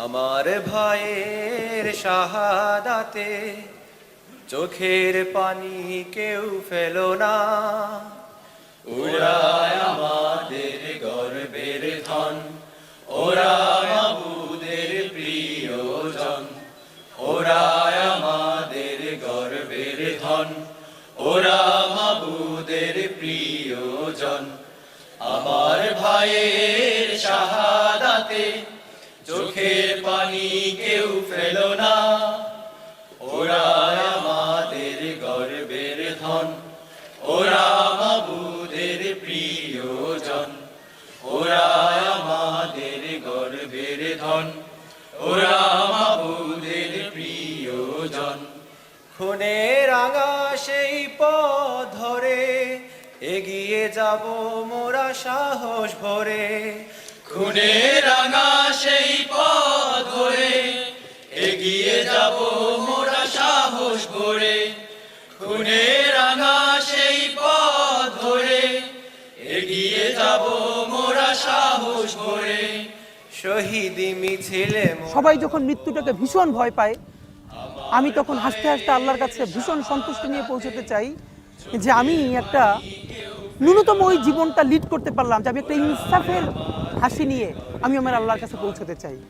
আমার ভাইয়ের শাহাদাতে চোখের পানি কেউ ফেলো না। ওরা আমাদের গর্বের ধন, ওরা মাবুদের প্রিয়জন। ওরা আমাদের গর্বের ধন, ওরা মাবুদের প্রিয়জন। আমার ভাইয়ের শাহাদাতে চোখের পানি কেউ ফেলো না। ওরা আমাদের গর্বের ধন, ওরা মাবুদের প্রিয়জন। ওরা আমাদের গর্বের ধন, ওরা মাবুদের প্রিয়জন। খুনে রাঙা সেই পথ ধরে এগিয়ে যাব মোরা সাহস ভরে। খুনে রাঙা সেই পথ ধরে এগিয়ে যাব মোরা সাহস ভরে। খুনে রাঙা সেই পথ ধরে এগিয়ে যাব মোরা সাহস ভরে। শহীদি মিছিলে সবাই যখন মৃত্যুটাকে ভীষণ ভয় পায়, আমি তখন হাসতে হাসতে আল্লাহর কাছে ভীষণ সন্তুষ্টি নিয়ে পৌঁছতে চাই যে আমি একটা ন্যূনতম ওই জীবনটা লিড করতে পারলাম, যে আমি একটা ইনসাফের হাসি নিয়ে আমি আমার আল্লাহর কাছে পৌঁছতে চাই।